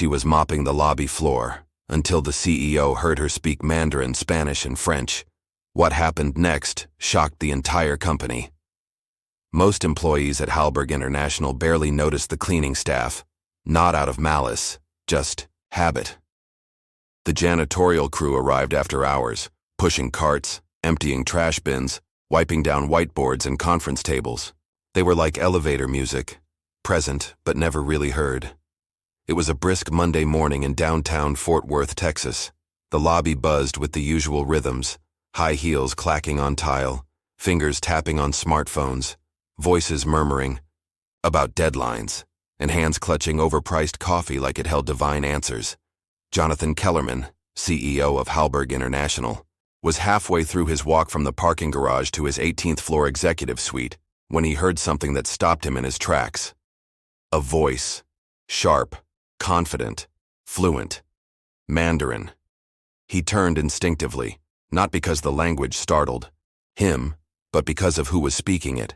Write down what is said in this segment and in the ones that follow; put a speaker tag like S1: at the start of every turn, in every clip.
S1: She was mopping the lobby floor until the CEO heard her speak Mandarin, Spanish, and French. What happened next shocked the entire company. Most employees at Halberg International barely noticed the cleaning staff, not out of malice, just habit. The janitorial crew arrived after hours, pushing carts, emptying trash bins, wiping down whiteboards and conference tables. They were like elevator music, present but never really heard. It was a brisk Monday morning in downtown Fort Worth, Texas. The lobby buzzed with the usual rhythms, high heels clacking on tile, fingers tapping on smartphones, voices murmuring about deadlines, and hands clutching overpriced coffee like it held divine answers. Jonathan Kellerman, CEO of Halberg International, was halfway through his walk from the parking garage to his 18th floor executive suite when he heard something that stopped him in his tracks. A voice, sharp, confident, fluent. Mandarin. He turned instinctively, not because the language startled him, but because of who was speaking it.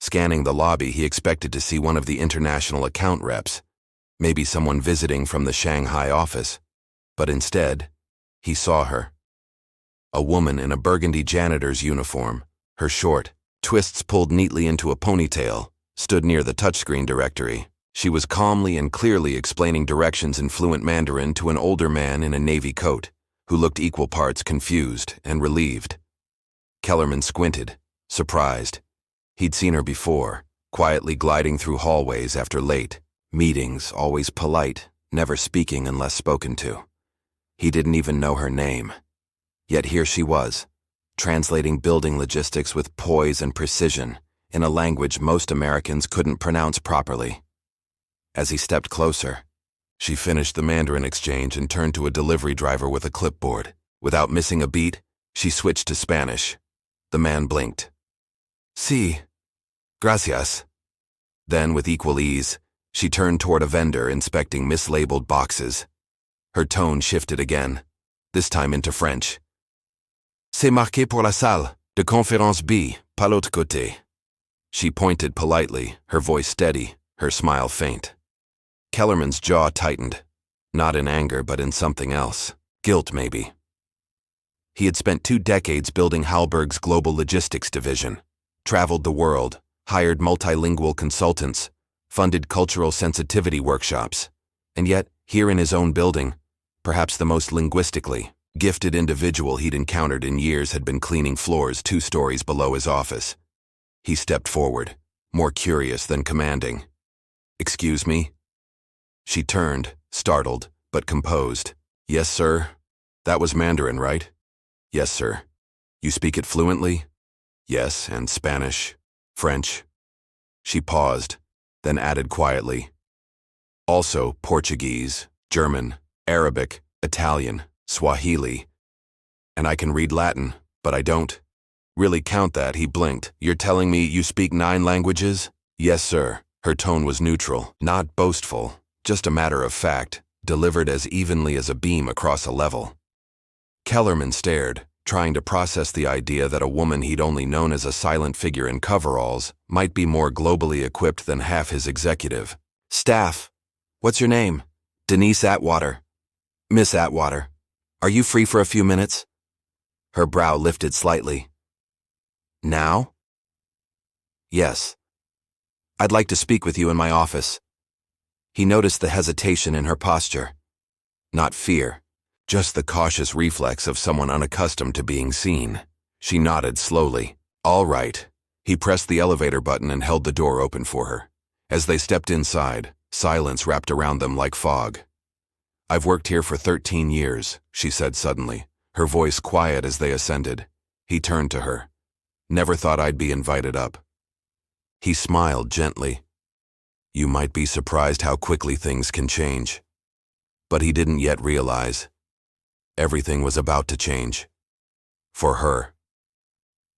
S1: Scanning the lobby, he expected to see one of the international account reps, maybe someone visiting from the Shanghai office, but instead, he saw her. A woman in a burgundy janitor's uniform, her short, twists pulled neatly into a ponytail, stood near the touchscreen directory. She was calmly and clearly explaining directions in fluent Mandarin to an older man in a navy coat, who looked equal parts confused and relieved. Kellerman squinted, surprised. He'd seen her before, quietly gliding through hallways after late meetings, always polite, never speaking unless spoken to. He didn't even know her name. Yet here she was, translating building logistics with poise and precision in a language most Americans couldn't pronounce properly. As he stepped closer, she finished the Mandarin exchange and turned to a delivery driver with a clipboard. Without missing a beat, she switched to Spanish. The man blinked. Sí. Gracias. Then, with equal ease, she turned toward a vendor inspecting mislabeled boxes. Her tone shifted again, this time into French. C'est marqué pour la salle de conférence B, pas l'autre côté. She pointed politely, her voice steady, her smile faint. Kellerman's jaw tightened, not in anger but in something else. Guilt, maybe. He had spent 2 decades building Halberg's global logistics division, traveled the world, hired multilingual consultants, funded cultural sensitivity workshops, and yet, here in his own building, perhaps the most linguistically gifted individual he'd encountered in years had been cleaning floors 2 stories below his office. He stepped forward, more curious than commanding. Excuse me? She turned, startled, but composed. Yes, sir. That was Mandarin, right? Yes, sir. You speak it fluently? Yes, and Spanish, French. She paused, then added quietly. Also Portuguese, German, Arabic, Italian, Swahili. And I can read Latin, but I don't really count that. He blinked. You're telling me you speak 9 languages? Yes, sir. Her tone was neutral, not boastful, just a matter of fact, delivered as evenly as a beam across a level. Kellerman stared, trying to process the idea that a woman he'd only known as a silent figure in coveralls might be more globally equipped than half his executive staff. What's your name? Denise Atwater. Miss Atwater, are you free for a few minutes? Her brow lifted slightly. Now? Yes. I'd like to speak with you in my office. He noticed the hesitation in her posture. Not fear, just the cautious reflex of someone unaccustomed to being seen. She nodded slowly. All right. He pressed the elevator button and held the door open for her. As they stepped inside, silence wrapped around them like fog. I've worked here for 13 years, she said suddenly, her voice quiet as they ascended. He turned to her. Never thought I'd be invited up. He smiled gently. You might be surprised how quickly things can change. But he didn't yet realize. Everything was about to change. For her.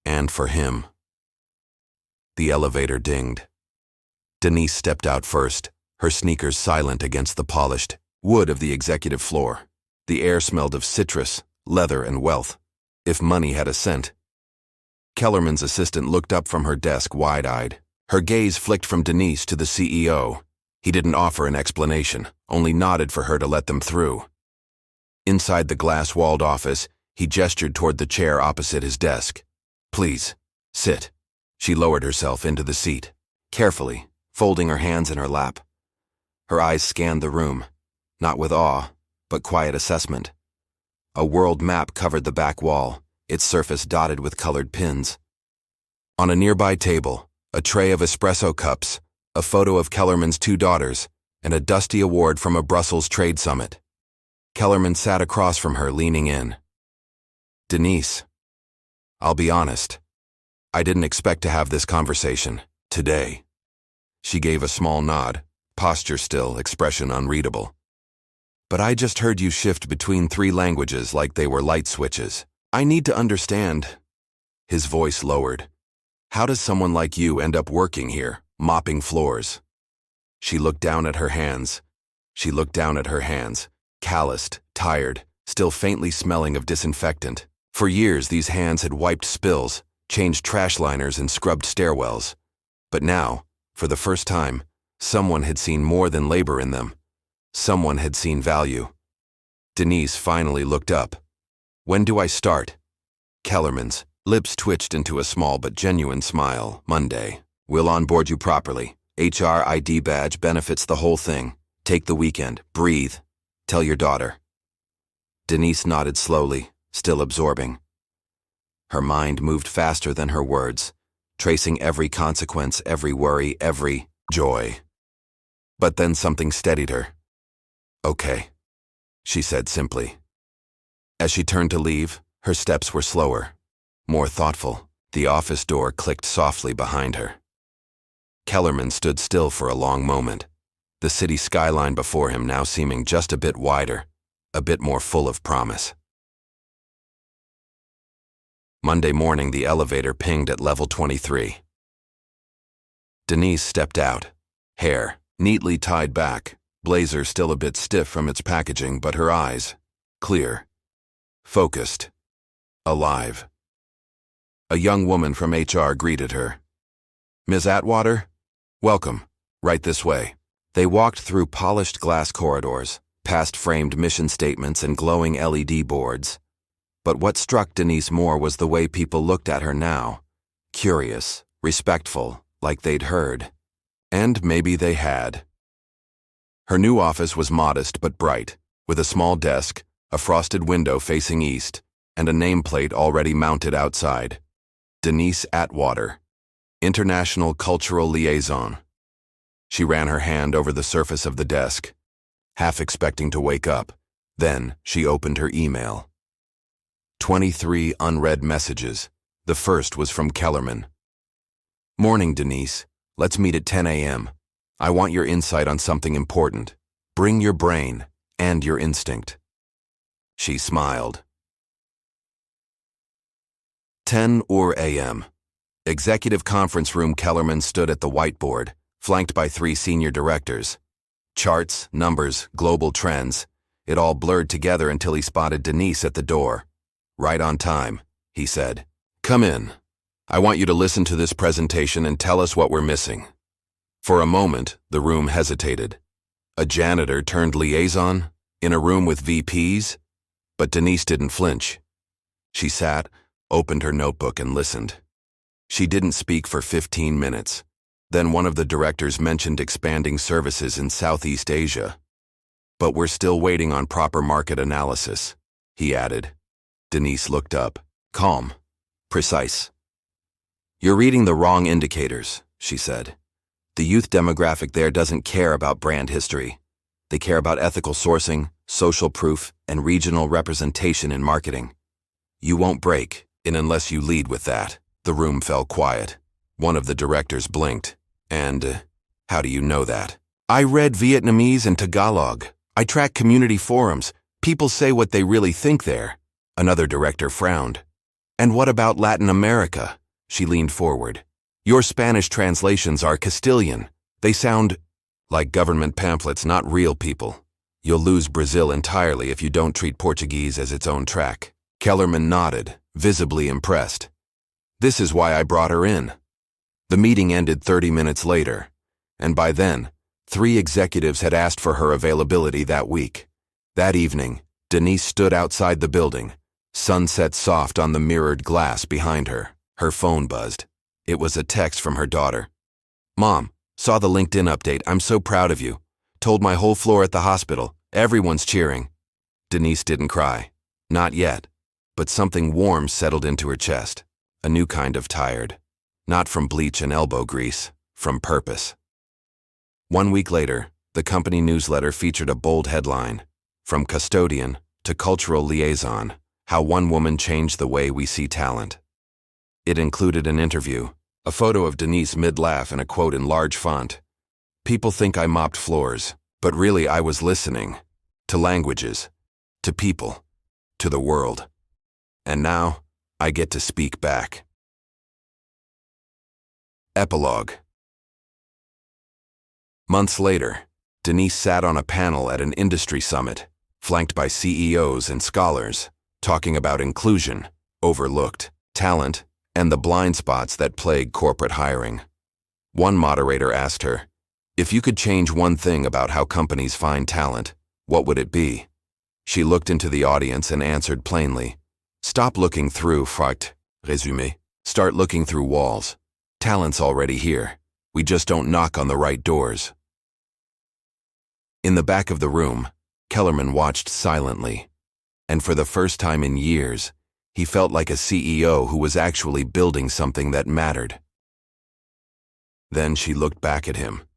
S1: And for him. The elevator dinged. Denise stepped out first, her sneakers silent against the polished wood of the executive floor. The air smelled of citrus, leather, and wealth, if money had a scent. Kellerman's assistant looked up from her desk wide-eyed. Her gaze flicked from Denise to the CEO. He didn't offer an explanation, only nodded for her to let them through. Inside the glass-walled office, he gestured toward the chair opposite his desk. "Please, sit." She lowered herself into the seat, carefully, folding her hands in her lap. Her eyes scanned the room, not with awe, but quiet assessment. A world map covered the back wall, its surface dotted with colored pins. On a nearby table, a tray of espresso cups, a photo of Kellerman's 2 daughters, and a dusty award from a Brussels trade summit. Kellerman sat across from her, leaning in. "Denise, I'll be honest. I didn't expect to have this conversation, today." She gave a small nod, posture still, expression unreadable. "But I just heard you shift between 3 languages like they were light switches. I need to understand." His voice lowered. "How does someone like you end up working here, mopping floors?" She looked down at her hands. Calloused, tired, still faintly smelling of disinfectant. For years, these hands had wiped spills, changed trash liners, and scrubbed stairwells. But now, for the first time, someone had seen more than labor in them. Someone had seen value. Denise finally looked up. "When do I start?" Kellerman's lips twitched into a small but genuine smile. "Monday. We'll onboard you properly. HR ID badge, benefits, the whole thing. Take the weekend. Breathe. Tell your daughter." Denise nodded slowly, still absorbing. Her mind moved faster than her words, tracing every consequence, every worry, every joy. But then something steadied her. "Okay," she said simply. As she turned to leave, her steps were slower, more thoughtful. The office door clicked softly behind her. Kellerman stood still for a long moment, the city skyline before him now seeming just a bit wider, a bit more full of promise. Monday morning, the elevator pinged at level 23. Denise stepped out, hair neatly tied back, blazer still a bit stiff from its packaging, but her eyes clear, focused, alive. A young woman from HR greeted her. "Ms. Atwater? Welcome. Right this way." They walked through polished glass corridors, past framed mission statements and glowing LED boards. But what struck Denise more was the way people looked at her now. Curious, respectful, like they'd heard. And maybe they had. Her new office was modest but bright, with a small desk, a frosted window facing east, and a nameplate already mounted outside. Denise Atwater, International Cultural Liaison. She ran her hand over the surface of the desk, half expecting to wake up. Then she opened her email. 23 unread messages. The first was from Kellerman. "Morning, Denise. Let's meet at 10 a.m. I want your insight on something important. Bring your brain and your instinct." She smiled. 10 a.m. Executive conference room. Kellerman stood at the whiteboard, flanked by 3 senior directors. Charts, numbers, global trends. It all blurred together until he spotted Denise at the door. "Right on time," he said. "Come in. I want you to listen to this presentation and tell us what we're missing." For a moment, the room hesitated. A janitor turned liaison? In a room with VPs? But Denise didn't flinch. She sat, opened her notebook, and listened. She didn't speak for 15 minutes. Then one of the directors mentioned expanding services in Southeast Asia. "But we're still waiting on proper market analysis," he added. Denise looked up, calm, precise. "You're reading the wrong indicators," she said. "The youth demographic there doesn't care about brand history. They care about ethical sourcing, social proof, and regional representation in marketing. You won't break in unless you lead with that." The room fell quiet. One of the directors blinked. "And how do you know that?" "I read Vietnamese and Tagalog. I track community forums. People say what they really think there." Another director frowned. "And what about Latin America?" She leaned forward. "Your Spanish translations are Castilian. They sound like government pamphlets, not real people. You'll lose Brazil entirely if you don't treat Portuguese as its own track." Kellerman nodded, visibly impressed. "This is why I brought her in." The meeting ended 30 minutes later, and by then, 3 executives had asked for her availability that week. That evening, Denise stood outside the building, sunset soft on the mirrored glass behind her. Her phone buzzed. It was a text from her daughter. "Mom, saw the LinkedIn update. I'm so proud of you. Told my whole floor at the hospital. Everyone's cheering." Denise didn't cry. Not yet. But something warm settled into her chest. A new kind of tired. Not from bleach and elbow grease, from purpose. 1 week later, the company newsletter featured a bold headline. From custodian to cultural liaison, how one woman changed the way we see talent. It included an interview, a photo of Denise mid-laugh and a quote in large font. "People think I mopped floors, but really I was listening. To languages, to people, to the world. And now, I get to speak back." Epilogue. Months later, Denise sat on a panel at an industry summit, flanked by CEOs and scholars, talking about inclusion, overlooked talent, and the blind spots that plague corporate hiring. One moderator asked her, "If you could change one thing about how companies find talent, what would it be?" She looked into the audience and answered plainly, "Stop looking through fact, résumé. Start looking through walls. Talent's already here. We just don't knock on the right doors." In the back of the room, Kellerman watched silently, and for the first time in years, he felt like a CEO who was actually building something that mattered. Then she looked back at him.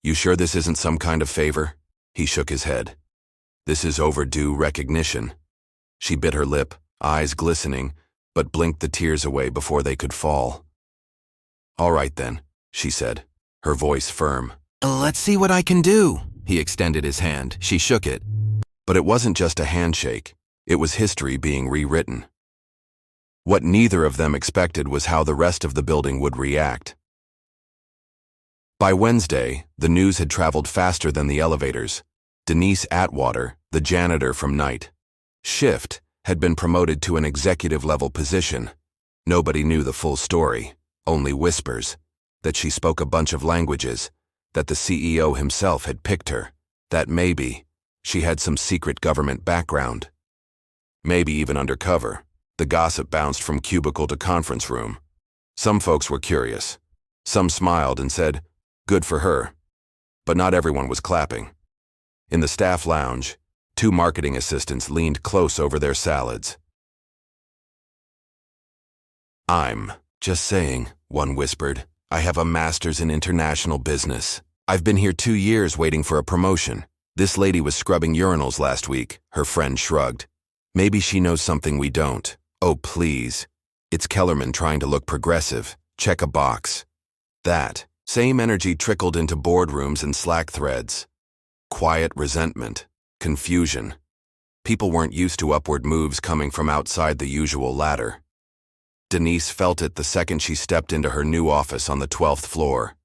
S1: "You sure this isn't some kind of favor?" He shook his head. "This is overdue recognition." She bit her lip, eyes glistening, but blinked the tears away before they could fall. "All right then," she said, her voice firm. "Let's see what I can do." He extended his hand. She shook it. But it wasn't just a handshake. It was history being rewritten. What neither of them expected was how the rest of the building would react. By Wednesday, the news had traveled faster than the elevators. Denise Atwater, the janitor from night shift, had been promoted to an executive-level position. Nobody knew the full story, only whispers, that she spoke a bunch of languages, that the CEO himself had picked her, that maybe she had some secret government background. Maybe even undercover. The gossip bounced from cubicle to conference room. Some folks were curious. Some smiled and said, "Good for her." But not everyone was clapping. In the staff lounge, 2 marketing assistants leaned close over their salads. "I'm just saying," one whispered. "I have a master's in international business. I've been here 2 years waiting for a promotion. This lady was scrubbing urinals last week," her friend shrugged. "Maybe she knows something we don't." "Oh, please. It's Kellerman trying to look progressive. Check a box." That same energy trickled into boardrooms and Slack threads. Quiet resentment, confusion. People weren't used to upward moves coming from outside the usual ladder. Denise felt it the second she stepped into her new office on the 12th floor.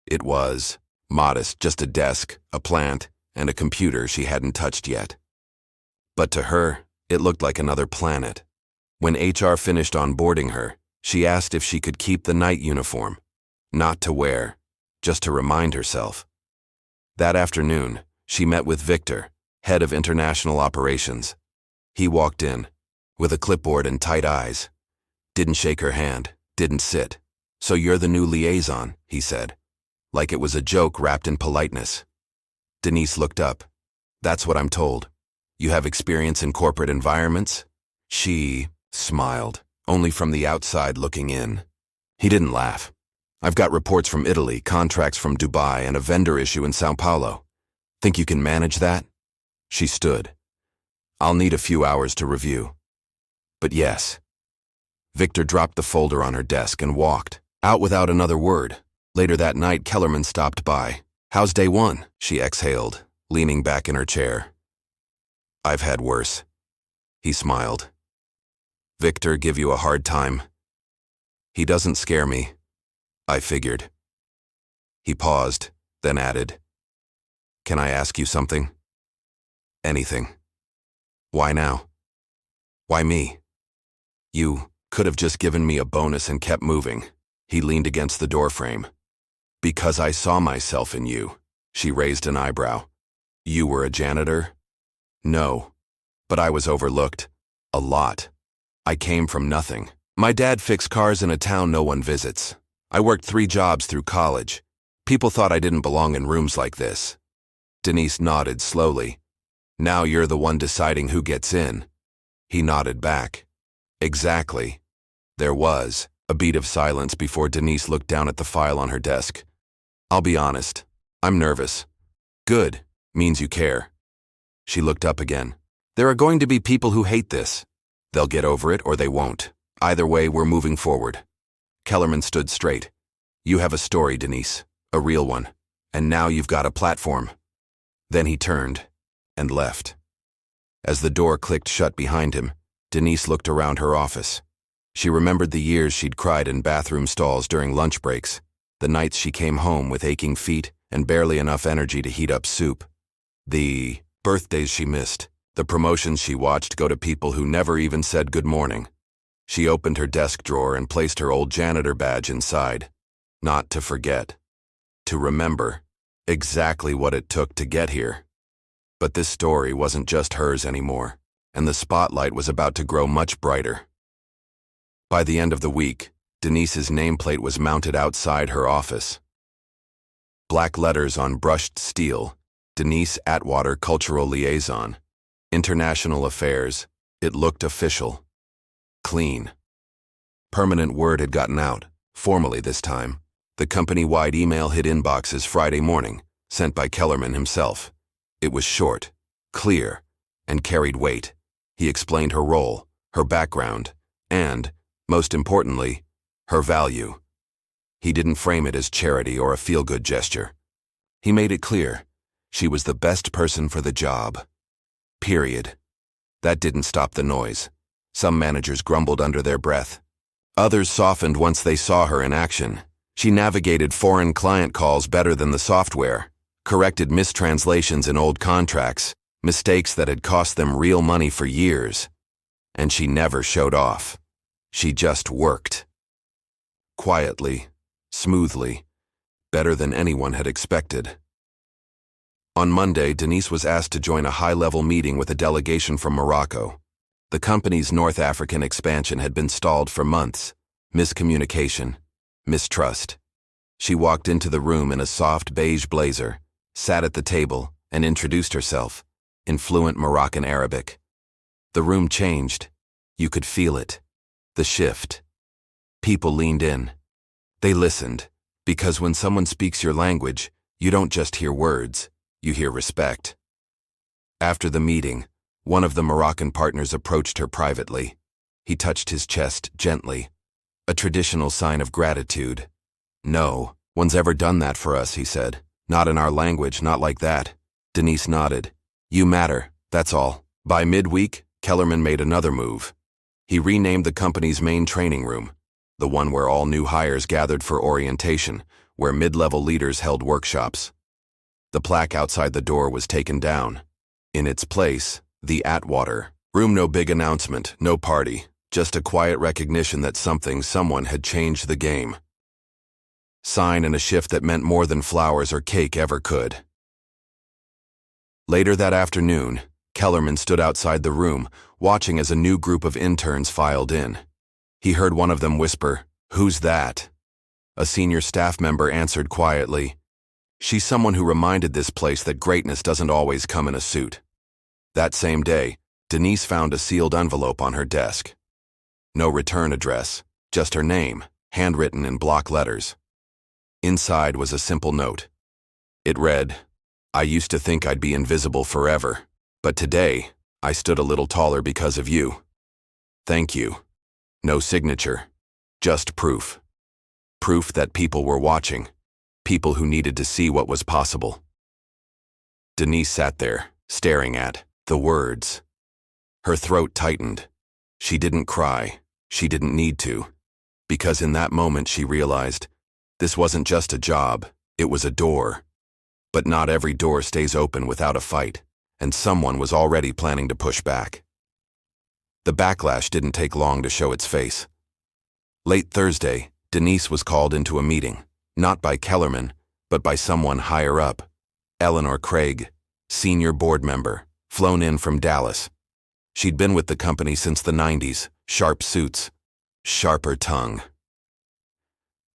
S1: It was modest, just a desk, a plant, and a computer she hadn't touched yet. But to her, it looked like another planet. When HR finished onboarding her, she asked if she could keep the night uniform. Not to wear, just to remind herself. That afternoon, she met with Victor, head of international operations. He walked in, with a clipboard and tight eyes. Didn't shake her hand, didn't sit. "So you're the new liaison," he said, like it was a joke wrapped in politeness. Denise looked up. "That's what I'm told. You have experience in corporate environments?" She smiled, only from the outside looking in. He didn't laugh. "I've got reports from Italy, contracts from Dubai, and a vendor issue in Sao Paulo. Think you can manage that?" She stood. "I'll need a few hours to review. But yes." Victor dropped the folder on her desk and walked out without another word. Later that night, Kellerman stopped by. "How's day 1?" she exhaled, leaning back in her chair. "I've had worse." He smiled. "Victor give you a hard time?" "He doesn't scare me. I figured." He paused, then added, "Can I ask you something?" "Anything." "Why now?" "Why me?" "You could have just given me a bonus and kept moving." He leaned against the doorframe. Because I saw myself in you. She raised an eyebrow. You were a janitor? No. But I was overlooked. A lot. I came from nothing. My dad fixed cars in a town no one visits. I worked 3 jobs through college. People thought I didn't belong in rooms like this. Denise nodded slowly. Now you're the one deciding who gets in. He nodded back. Exactly. There was a beat of silence before Denise looked down at the file on her desk. I'll be honest. I'm nervous. Good. Means you care. She looked up again. There are going to be people who hate this. They'll get over it or they won't. Either way, we're moving forward. Kellerman stood straight. You have a story, Denise. A real one. And now you've got a platform. Then he turned and left. As the door clicked shut behind him, Denise looked around her office. She remembered the years she'd cried in bathroom stalls during lunch breaks, the nights she came home with aching feet and barely enough energy to heat up soup, the birthdays she missed, the promotions she watched go to people who never even said good morning. She opened her desk drawer and placed her old janitor badge inside. Not to forget. To remember exactly what it took to get here. But this story wasn't just hers anymore, and the spotlight was about to grow much brighter. By the end of the week, Denise's nameplate was mounted outside her office. Black letters on brushed steel, Denise Atwater Cultural Liaison. International Affairs. It looked official. Clean. Permanent word had gotten out, formally this time. The company-wide email hit inboxes Friday morning, sent by Kellerman himself. It was short, clear, and carried weight. He explained her role, her background, and, most importantly, her value. He didn't frame it as charity or a feel-good gesture. He made it clear she was the best person for the job. Period. That didn't stop the noise. Some managers grumbled under their breath. Others softened once they saw her in action. She navigated foreign client calls better than the software, corrected mistranslations in old contracts, mistakes that had cost them real money for years. And she never showed off. She just worked. Quietly, smoothly, better than anyone had expected. On Monday, Denise was asked to join a high-level meeting with a delegation from Morocco. The company's North African expansion had been stalled for months. Miscommunication, mistrust. She walked into the room in a soft beige blazer, sat at the table, and introduced herself, in fluent Moroccan Arabic. The room changed. You could feel it. The shift. People leaned in. They listened, because when someone speaks your language, you don't just hear words, you hear respect. After the meeting, one of the Moroccan partners approached her privately. He touched his chest gently, a traditional sign of gratitude. No one's ever done that for us, he said. Not in our language, not like that. Denise nodded. You matter, that's all. By midweek, Kellerman made another move. He renamed the company's main training room, the one where all new hires gathered for orientation, where mid-level leaders held workshops. The plaque outside the door was taken down. In its place, the Atwater room. No big announcement, no party, just a quiet recognition that someone had changed the game. Sign and a shift that meant more than flowers or cake ever could. Later that afternoon, Kellerman stood outside the room, watching as a new group of interns filed in. He heard one of them whisper, "Who's that?" A senior staff member answered quietly, "She's someone who reminded this place that greatness doesn't always come in a suit." That same day, Denise found a sealed envelope on her desk. No return address, just her name, handwritten in block letters. Inside was a simple note. It read, "I used to think I'd be invisible forever, but today, I stood a little taller because of you. Thank you." No signature, just proof. Proof that people were watching, people who needed to see what was possible. Denise sat there, staring at the words. Her throat tightened. She didn't cry. She didn't need to. Because in that moment she realized, this wasn't just a job, it was a door. But not every door stays open without a fight, and someone was already planning to push back. The backlash didn't take long to show its face. Late Thursday, Denise was called into a meeting. Not by Kellerman, but by someone higher up. Eleanor Craig, senior board member, flown in from Dallas. She'd been with the company since the 90s, sharp suits, sharper tongue.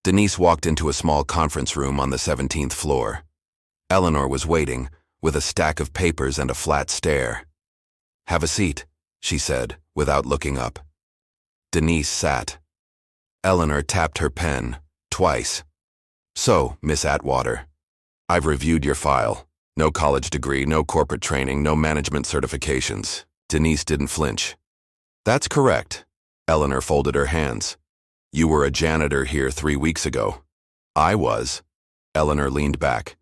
S1: Denise walked into a small conference room on the 17th floor. Eleanor was waiting, with a stack of papers and a flat stare. "Have a seat," she said, without looking up. Denise sat. Eleanor tapped her pen, twice. "So, Miss Atwater, I've reviewed your file. No college degree, no corporate training, no management certifications." Denise didn't flinch. "That's correct." Eleanor folded her hands. "You were a janitor here 3 weeks ago." "I was." Eleanor leaned back.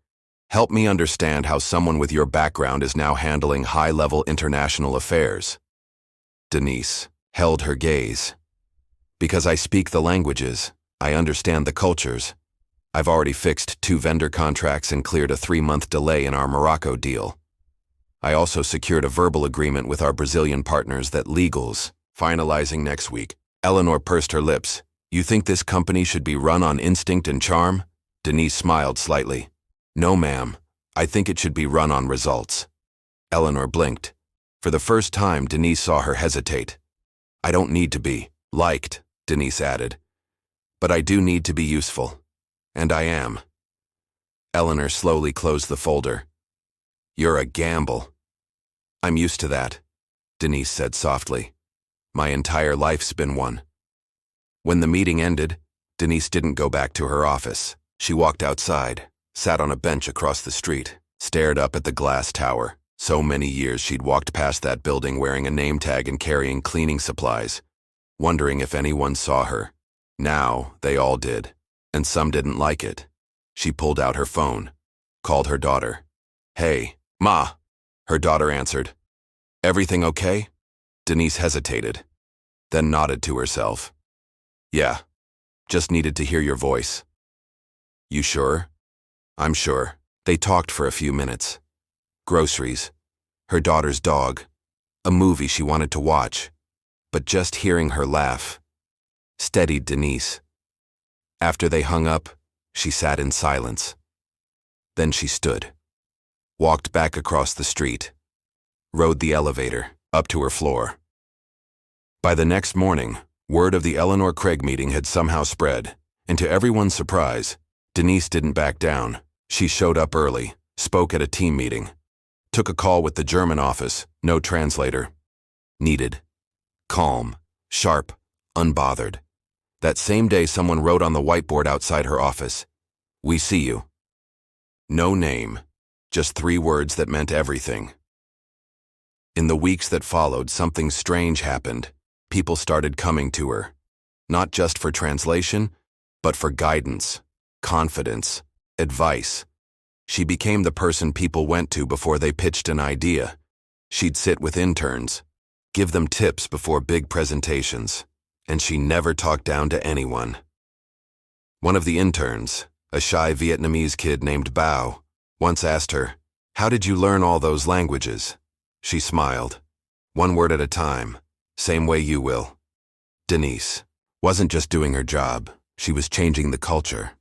S1: "Help me understand how someone with your background is now handling high-level international affairs." Denise held her gaze. "Because I speak the languages, I understand the cultures. I've already fixed 2 vendor contracts and cleared a 3-month delay in our Morocco deal. I also secured a verbal agreement with our Brazilian partners that legals, finalizing next week." Eleanor pursed her lips. "You think this company should be run on instinct and charm?" Denise smiled slightly. "No, ma'am. I think it should be run on results." Eleanor blinked. For the first time, Denise saw her hesitate. "I don't need to be liked," Denise added. "But I do need to be useful. And I am." Eleanor slowly closed the folder. "You're a gamble." "I'm used to that," Denise said softly. "My entire life's been one." When the meeting ended, Denise didn't go back to her office. She walked outside, sat on a bench across the street, stared up at the glass tower. So many years she'd walked past that building wearing a name tag and carrying cleaning supplies, wondering if anyone saw her. Now, they all did, and some didn't like it. She pulled out her phone, called her daughter. "Hey, Ma," her daughter answered. "Everything okay?" Denise hesitated, then nodded to herself. "Yeah, just needed to hear your voice." "You sure?" "I'm sure." They talked for a few minutes. Groceries, her daughter's dog, a movie she wanted to watch, but just hearing her laugh steadied Denise. After they hung up, she sat in silence. Then she stood, walked back across the street, rode the elevator up to her floor. By the next morning, word of the Eleanor Craig meeting had somehow spread, and to everyone's surprise, Denise didn't back down. She showed up early, spoke at a team meeting, took a call with the German office, no translator. Needed. Calm, sharp, unbothered. That same day, someone wrote on the whiteboard outside her office, "We see you." No name, just 3 words that meant everything. In the weeks that followed, something strange happened. People started coming to her, not just for translation, but for guidance, confidence, advice. She became the person people went to before they pitched an idea. She'd sit with interns, give them tips before big presentations, and she never talked down to anyone. One of the interns, a shy Vietnamese kid named Bao, once asked her, "How did you learn all those languages?" She smiled. "1 word at a time, same way you will." Denise wasn't just doing her job, she was changing the culture.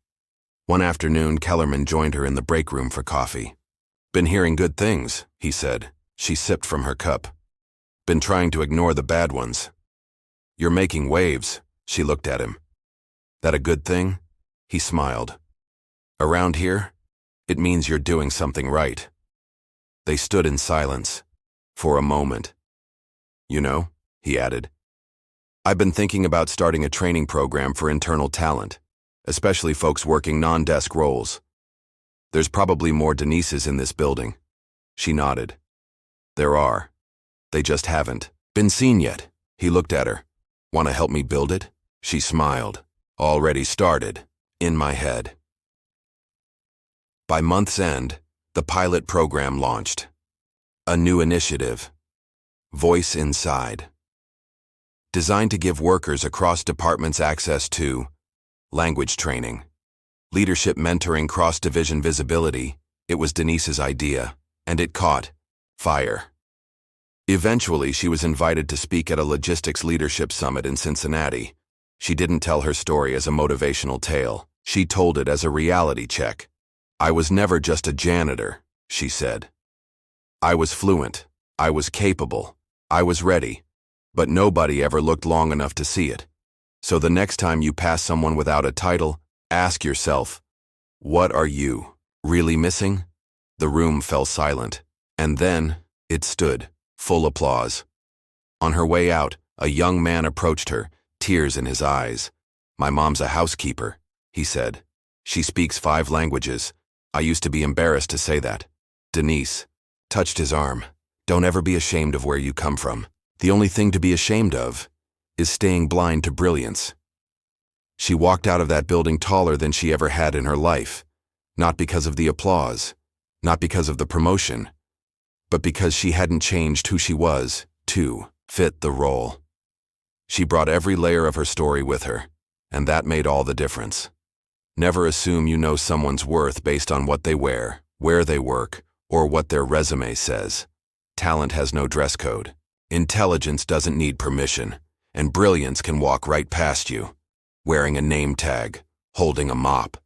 S1: One afternoon, Kellerman joined her in the break room for coffee. "Been hearing good things," he said. She sipped from her cup. "Been trying to ignore the bad ones." "You're making waves," she looked at him. "That a good thing?" He smiled. "Around here, it means you're doing something right." They stood in silence, for a moment. "You know," he added, "I've been thinking about starting a training program for internal talent, especially folks working non-desk roles. There's probably more Denises in this building." She nodded. "There are. They just haven't been seen yet." He looked at her. "Want to help me build it?" She smiled. "Already started. In my head." By month's end, the pilot program launched. A new initiative, Voice Inside, designed to give workers across departments access to language training, leadership mentoring, cross-division visibility. It was Denise's idea, and it caught fire. Eventually, she was invited to speak at a logistics leadership summit in Cincinnati. She didn't tell her story as a motivational tale. She told it as a reality check. I was never just a janitor, she said. I was fluent. I was capable. I was ready. But nobody ever looked long enough to see it. So the next time you pass someone without a title, ask yourself, what are you really missing? The room fell silent, and then it stood, full applause. On her way out, a young man approached her, tears in his eyes. My mom's a housekeeper, he said. She speaks 5 languages. I used to be embarrassed to say that. Denise touched his arm. Don't ever be ashamed of where you come from. The only thing to be ashamed of is staying blind to brilliance. She walked out of that building taller than she ever had in her life, not because of the applause, not because of the promotion, but because she hadn't changed who she was to fit the role. She brought every layer of her story with her, and that made all the difference. Never assume you know someone's worth based on what they wear, where they work, or what their resume says. Talent has no dress code. Intelligence doesn't need permission, and brilliance can walk right past you, wearing a name tag, holding a mop.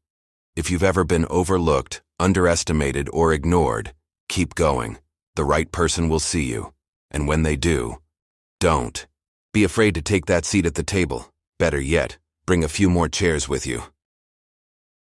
S1: If you've ever been overlooked, underestimated, or ignored, keep going. The right person will see you, and when they do, don't be afraid to take that seat at the table. Better yet, bring a few more chairs with you.